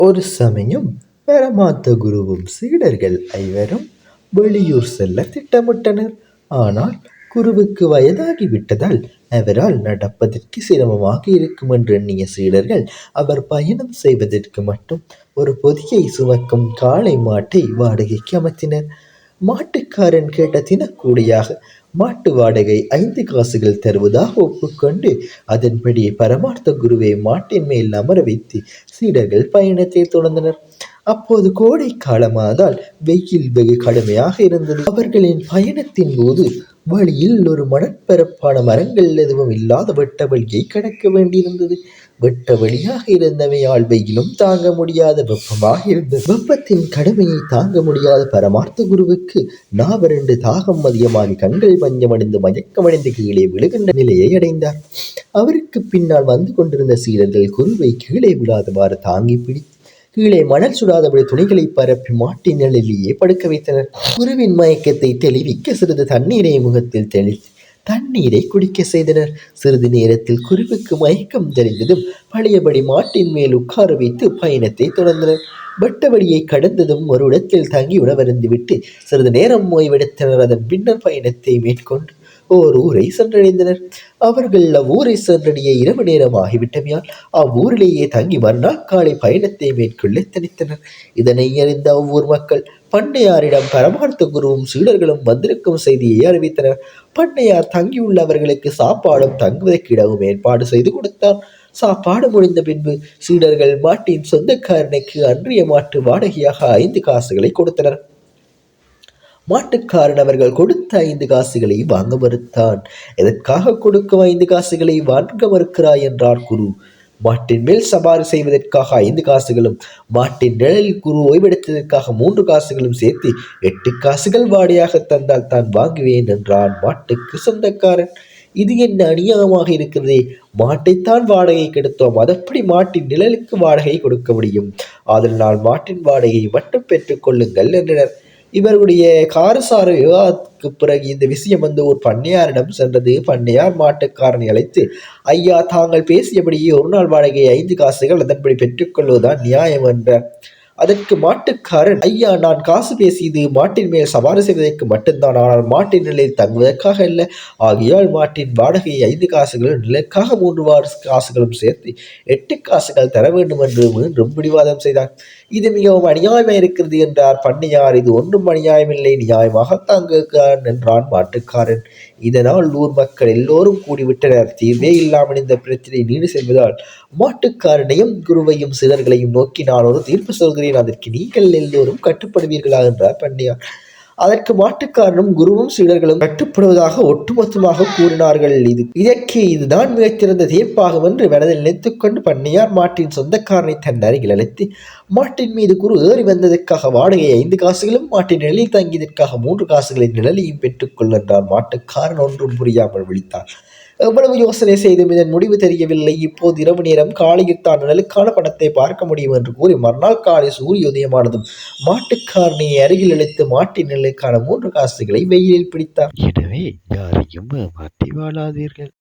ஒரு சமயம் பரமாத்த குருவும் சீடர்கள் ஐவரும் வெளியூர் செல்ல திட்டமிட்டனர். ஆனால் குருவுக்கு வயதாகிவிட்டதால் அவரால் நடப்பதற்கு சிரமமாக இருக்கும் என்று எண்ணிய சீடர்கள் அவர் பயணம் செய்வதற்கு மட்டும் ஒரு பொதியை சுமக்கும் காளை மாட்டை வாடகைக்கு அமர்த்தினர். மாட்டுக்காரன் கேட்ட தினக்கூலியாக மாட்டு வாடகை 5 காசுகள் தருவதாக ஒப்புக்கொண்டு அதன்படி பரமார்த்த குருவை மாட்டின் மேல் அமர வைத்து சீடர்கள் பயணத்தை தொடர்ந்தனர். அப்போது கோடை காலமாதால் வெயில் வெகு கடுமையாக இருந்தது. அவர்களின் பயணத்தின் போது வழியில் ஒரு மணற்பரப்பான மரங்கள் எதுவும் இல்லாத வெட்ட வழியை கடக்க வேண்டியிருந்தது. வெட்ட வழியாக இருந்தவையால் வெயிலும் தாங்க முடியாத வெப்பமாக இருந்தது. வெப்பத்தின் கடுமையை தாங்க முடியாத பரமார்த்த குருவுக்கு நாவரண்டு தாகம் அதிகமாகி கண்கள் பஞ்சமடைந்து மயக்கமடைந்து கீழே விழுகின்ற நிலையை அடைந்தார். அவருக்கு பின்னால் வந்து கொண்டிருந்த சீடர்கள் குருவை கீழே விழாதவாறு தாங்கி பிடித்து கீழே மணல் சுடாதபடி துணிகளை பரப்பி மாட்டின் நிழலிலேயே படுக்க வைத்தனர். குருவின் மயக்கத்தை தெளிவிக்க சிறிது தண்ணீரை முகத்தில் தெளித்து தண்ணீரை குடிக்க செய்தனர். சிறிது நேரத்தில் குருவுக்கு மயக்கம் தெரிந்ததும் பழையபடி மாட்டின் மேல் உட்கார வைத்து பயணத்தை தொடர்ந்தனர். வெட்ட வழியை கடந்ததும் ஒரு இடத்தில் தங்கி உணவருந்துவிட்டு சிறிது நேரம் ஓய்வெடுத்தனர். அதன் பின்னர் பயணத்தை மேற்கொண்டு ஓர் ஊரை சென்றடைந்தனர். அவர்கள் அவ்வூரை சென்றடைய இரவு நேரம் ஆகிவிட்டமையால் அவ்வூரிலேயே தங்கி மறுநாள் காலை பயணத்தை மேற்கொள்ள தனித்தனர். இதனை அறிந்த அவ்வூர் மக்கள் பண்ணையாரிடம் பரமார்த்த குருவும் சீடர்களும் வந்திருக்கும் செய்தியை அறிவித்தனர். பண்ணையார் தங்கியுள்ளவர்களுக்கு சாப்பாடும் தங்குவதற்கு இடமும் ஏற்பாடு செய்து கொடுத்தார். சாப்பாடு முடிந்த பின்பு சீடர்கள் மாட்டின் சொந்தக்காரனுக்கு அன்றைய மாட்டு வாடகையாக 5 காசுகளை கொடுத்தனர். மாட்டுக்காரன் அவர்கள் கொடுத்த 5 காசுகளை வாங்க மறுத்தான். எதற்காக கொடுக்கும் 5 காசுகளை வாங்க மறுக்கிறாய் என்றார் குரு. மாட்டின் மேல் சவாரி செய்வதற்காக 5 காசுகளும் மாட்டின் நிழலில் குரு ஓய்வெடுத்ததற்காக 3 காசுகளும் சேர்த்து 8 காசுகள் வாடகையாக தந்தால் தான் வாங்குவேன் என்றான் மாட்டுக்கு சொந்தக்காரன். இது என்ன அநியாயமாக இருக்கிறதே, மாட்டைத்தான் வாடகை கெடுத்தோம், அதப்படி மாட்டின் நிழலுக்கு வாடகை கொடுக்க முடியும்? அதனால் மாட்டின் வாடகையை மட்டும் பெற்றுக் கொள்ளுங்கள் என்றனர். இவருடைய காரசார விவாதத்துக்கு பிறகு இந்த விஷயம் வந்து ஒரு பண்ணையாரிடம் சென்றது. பண்ணையார் மாட்டுக்காரனை அழைத்து, ஐயா, தாங்கள் பேசியபடியே ஒரு நாள் வாடகை 5 காசுகள், அதன்படி பெற்றுக்கொள்வதுதான் நியாயம் என்றார். அதற்கு மாட்டுக்காரன், ஐயா, நான் காசு பேசியது மாட்டின் மேல் சவாரி செய்வதற்கு மட்டும்தான், ஆனால் மாட்டின் நிலையில் தங்குவதற்காக அல்ல. ஆகையால் மாட்டின் வாடகை 5 காசுகளும் நிலைக்காக 3 காசுகளும் சேர்த்து 8 காசுகள் தர வேண்டும் என்று மீண்டும் பிடிவாதம் செய்தார். இது மிகவும் அநியாயமாக இருக்கிறது என்றார் பண்ணையார். இது ஒன்றும் அநியாயமில்லை, நியாயமாக தாங்குகிறான் என்றான் மாட்டுக்காரன். இதனால் ஊர் மக்கள் எல்லோரும் கூடிவிட்டனர். தீர்வே இல்லாமல் இந்த பிரச்சனை நீண்டு செல்வதால் மாட்டுக்காரனையும் குருவையும் சிலர்களையும் நோக்கி நான் ஒரு தீர்ப்பு சொல்கிறேன், அதற்கு நீங்கள் எல்லோரும் கட்டுப்படுவீர்களா என்றார் பண்ணையார். அதற்கு மாட்டுக்காரனும் குருவும் சீடர்களும் கட்டுப்படுவதாக ஒட்டுமொத்தமாக கூறினார்கள். இதுதான் மிகச்சிறந்த தீர்ப்பாகும் என்று மனதில் நினைத்துக்கொண்டு பண்ணையார் மாட்டின் சொந்தக்காரனை தன் அருகில் அழைத்து, மாட்டின் மீது குரு ஏறி வந்ததற்காக வாடகை 5 காசுகளும் மாட்டின் நிழலில் தங்கியதற்காக 3 காசுகளின் நிழலையும் பெற்றுக்கொள் என்றார். மாட்டுக்காரன் ஒன்றும் புரியாமல் விழித்தார். எவ்வளவு யோசனை செய்தும் இதன் முடிவு தெரியவில்லை. இப்போது இரவு நேரம், காலையில் தான் நிழலுக்கான பணத்தை பார்க்க முடியும் என்று கூறி மறுநாள் காலை சூரிய உதயமானதும் மாட்டுக்காரனை அருகில் அழைத்து மாட்டின் நிழலுக்கான 3 காசுகளை வெயிலில் பிடித்தார். எனவே யாரையும் ஏமாற்றி வாழாதீர்கள்.